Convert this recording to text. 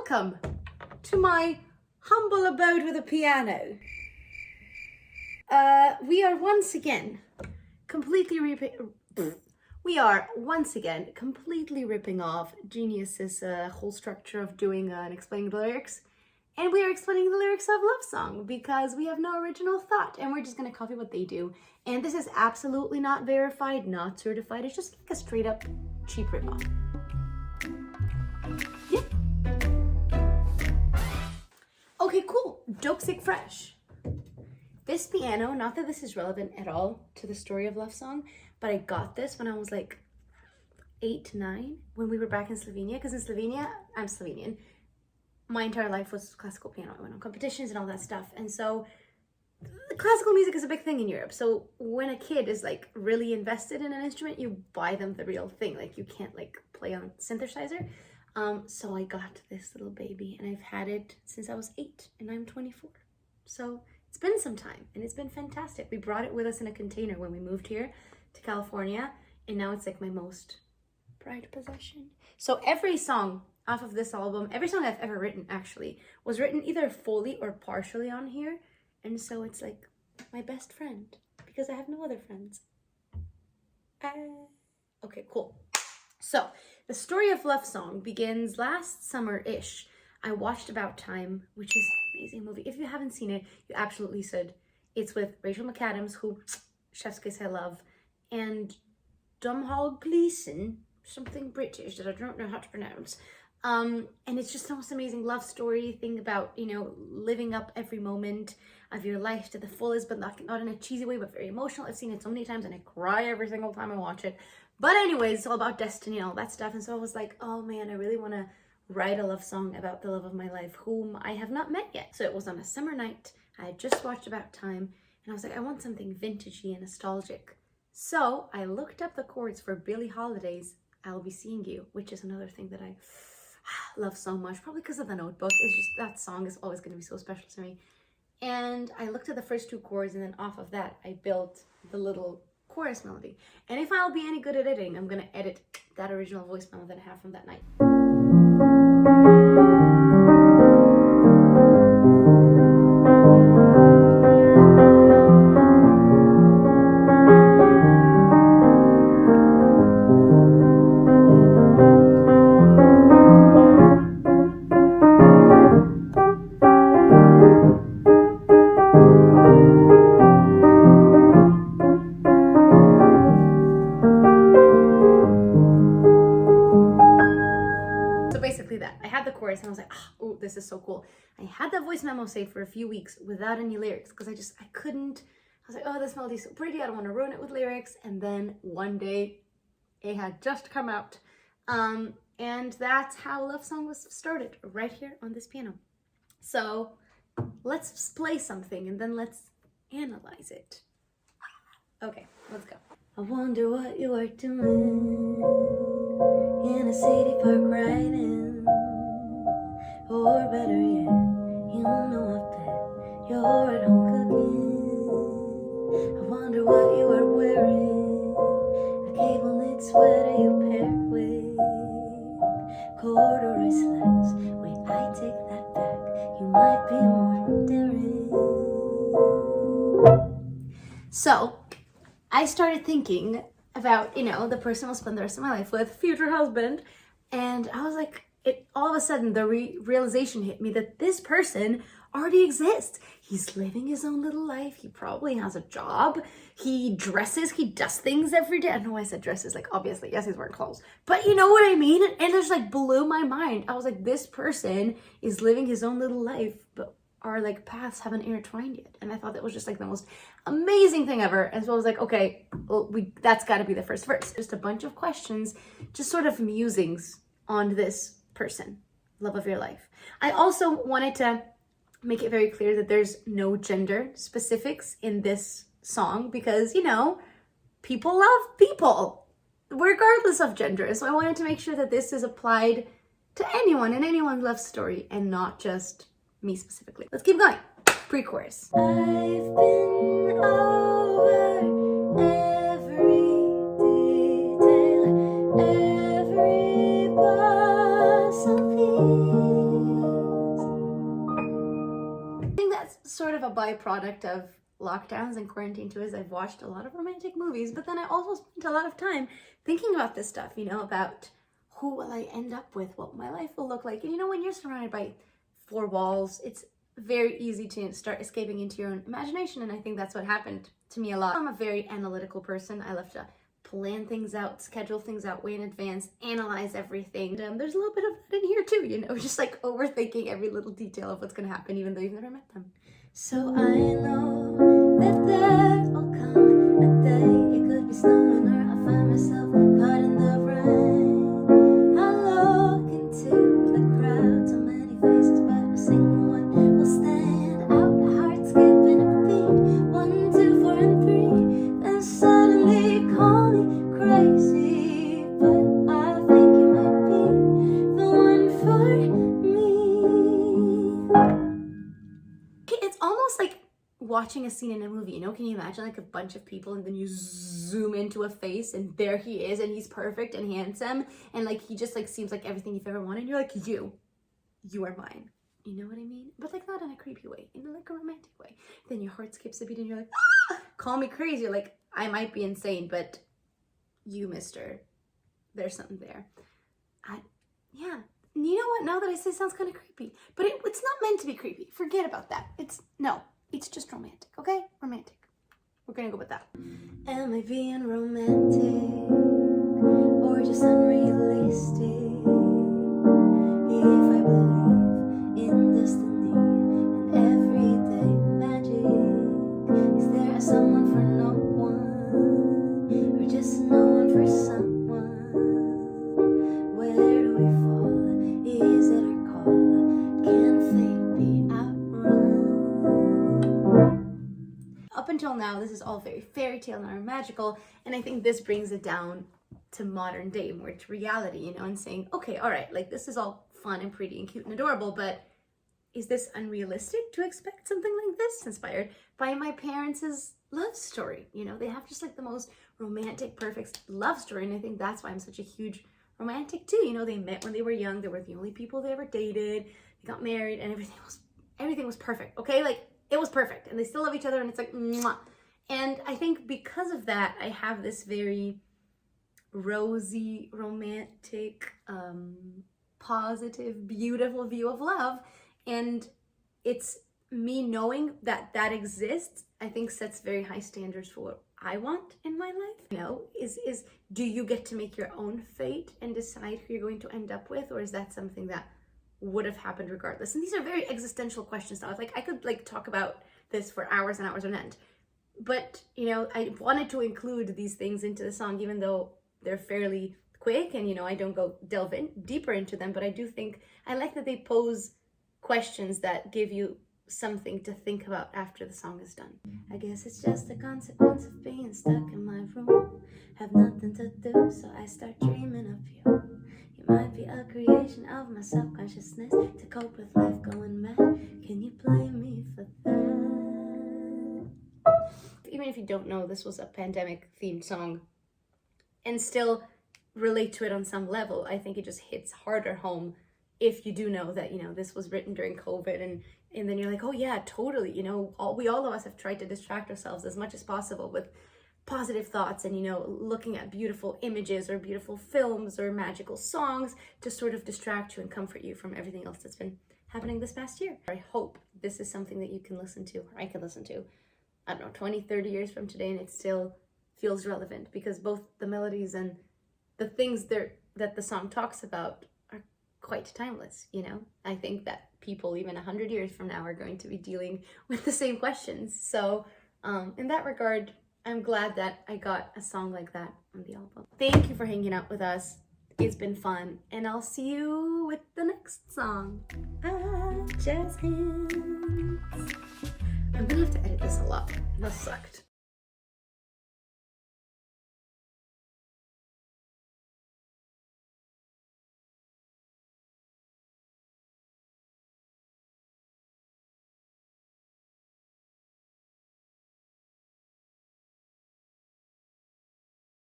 welcome to my humble abode with a piano. We are once again completely ripping off Genius's whole structure of doing and explaining the lyrics. And we are explaining the lyrics of Love Song because we have no original thought and we're just going to copy what they do. And this is absolutely not verified, not certified. It's just like a straight up cheap ripoff. Yeah. Okay, cool. Dope Sick Fresh. This piano, not that this is relevant at all to the story of Love Song, but I got this when I was like 8, 9, when we were back in Slovenia. Because in Slovenia, I'm Slovenian. My entire life was classical piano. I went on competitions and all that stuff. And so classical music is a big thing in Europe. So when a kid is like really invested in an instrument, you buy them the real thing. Like you can't like play on synthesizer. So I got this little baby and I've had it since I was 8 and I'm 24. So it's been some time and it's been fantastic. We brought it with us in a container when we moved here to California. And now it's like my most prized possession. So every song off of this album, every song I've ever written actually was written either fully or partially on here. And so it's like my best friend because I have no other friends. Okay, cool. So the story of Love Song begins last summer-ish. I watched About Time, which is an amazing movie. If you haven't seen it, you absolutely should. It's with Rachel McAdams, who chef's kiss I love, and Domhnall Gleeson, something British that I don't know how to pronounce. And it's just the most amazing love story thing about, you know, living up every moment of your life to the fullest, but not in a cheesy way, but very emotional. I've seen it so many times and I cry every single time I watch it. But anyways, it's all about destiny and all that stuff. And so I was like, oh man, I really want to write a love song about the love of my life, whom I have not met yet. So it was on a summer night. I had just watched About Time and I was like, I want something vintagey and nostalgic. So I looked up the chords for Billie Holiday's I'll Be Seeing You, which is another thing that I love so much, probably because of The Notebook. It's just that song is always going to be so special to me. And I looked at the first 2 chords and then off of that I built the little chorus melody. And if I'll be any good at editing, I'm going to edit that original voice memo that I have from that night. And I was like, oh, this is so cool. I had that voice memo saved for a few weeks without any lyrics because I couldn't. I was like, oh, this melody's so pretty. I don't want to ruin it with lyrics. And then one day it had just come out. And that's how Love Song was started, right here on this piano. So let's play something and then let's analyze it. Okay, let's go. I wonder what you are doing in a city park riding. Or better yet, you know I bet you're at home cooking. I wonder what you are wearing. A cable knit sweater you pair with corduroy slacks. Wait, I take that back. You might be more daring. So, I started thinking about, you know, the person I'll spend the rest of my life with, future husband, and I was like, all of a sudden the realization hit me that this person already exists. He's living his own little life. He probably has a job. He dresses, he does things every day. I don't know why I said dresses, like obviously, yes, he's wearing clothes, but you know what I mean? And it just like blew my mind. I was like, this person is living his own little life, but our like paths haven't intertwined yet. And I thought that was just like the most amazing thing ever. And so I was like, okay, well, that's gotta be the first verse. Just a bunch of questions, just sort of musings on this person, love of your life. I also wanted to make it very clear that there's no gender specifics in this song because, you know, people love people regardless of gender. So I wanted to make sure that this is applied to anyone and anyone's love story and not just me specifically. Let's keep going. Pre-chorus. I've been over every detail, every possible a byproduct of lockdowns and quarantine too is I've watched a lot of romantic movies, but then I also spent a lot of time thinking about this stuff, you know, about who will I end up with, what my life will look like. And you know, when you're surrounded by four walls, it's very easy to start escaping into your own imagination, and I think that's what happened to me a lot. I'm a very analytical person. I love to plan things out, schedule things out way in advance, analyze everything. And there's a little bit of that in here too, you know, just like overthinking every little detail of what's gonna happen even though you've never met them. So I know that there will come a day it could be snowing or I'll find myself caught in the rain. I look into the crowd, so many faces, but a single one will stand out. Heart skipping a beat, 1, 2, 4, and 3. Then suddenly call me crazy, but I think you might be the one for me. It's almost like watching a scene in a movie, you know? Can you imagine like a bunch of people and then you zoom into a face and there he is and he's perfect and handsome and like he just like seems like everything you've ever wanted and you're like, you are mine. You know what I mean? But like not in a creepy way, in like a romantic way. Then your heart skips a beat and you're like, ah! Call me crazy. You're like, I might be insane, but you, mister, there's something there. Yeah. You know what? Now that I say it sounds kind of creepy, but it's not meant to be creepy. Forget about that. It's just romantic, okay? Romantic. We're gonna go with that. Am I being romantic or just unrealistic? If I believe in destiny and everyday magic, is there someone for no one or just no one for someone? Where do we fall? Is it our call? Can fate be outrun? Up until now, this is all very fairy tale and magical, and I think this brings it down to modern day, more to reality, you know, and saying, okay, all right, like this is all fun and pretty and cute and adorable, but is this unrealistic to expect something like this inspired by my parents' love story? You know, they have just like the most romantic, perfect love story, and I think that's why I'm such a huge romantic too. You know, they met when they were young, they were the only people they ever dated, they got married, and everything was perfect, okay? Like, it was perfect, and they still love each other, and it's like, mwah. And I think because of that, I have this very rosy, romantic, positive, beautiful view of love, and it's me knowing that that exists, I think sets very high standards for what I want in my life. You know, is do you get to make your own fate and decide who you're going to end up with, or is that something that would have happened regardless? And these are very existential questions. I was like, I could like talk about this for hours and hours on end, but you know, I wanted to include these things into the song, even though they're fairly quick and you know, I don't go delve in deeper into them, but I do think I like that they pose questions that give you something to think about after the song is done. I guess it's just a consequence of being stuck in my room, have nothing to do, so I start dreaming of you. You might be a creation of my subconsciousness to cope with life going mad. Can you blame me for that? Even if you don't know this was a pandemic themed song and still relate to it on some level, I think it just hits harder home if you do know that, you know, this was written during COVID, and then you're like, oh yeah, totally, you know, all of us have tried to distract ourselves as much as possible with positive thoughts and, you know, looking at beautiful images or beautiful films or magical songs to sort of distract you and comfort you from everything else that's been happening this past year. I hope this is something that you can listen to, or I can listen to, I don't know, 20, 30 years from today, and it still feels relevant, because both the melodies and the things that the song talks about are quite timeless, you know? I think that people even 100 years from now are going to be dealing with the same questions. So in that regard, I'm glad that I got a song like that on the album. Thank you for hanging out with us. It's been fun, and I'll see you with the next song. Jazz hands. I'm gonna have to edit this a lot. That sucked.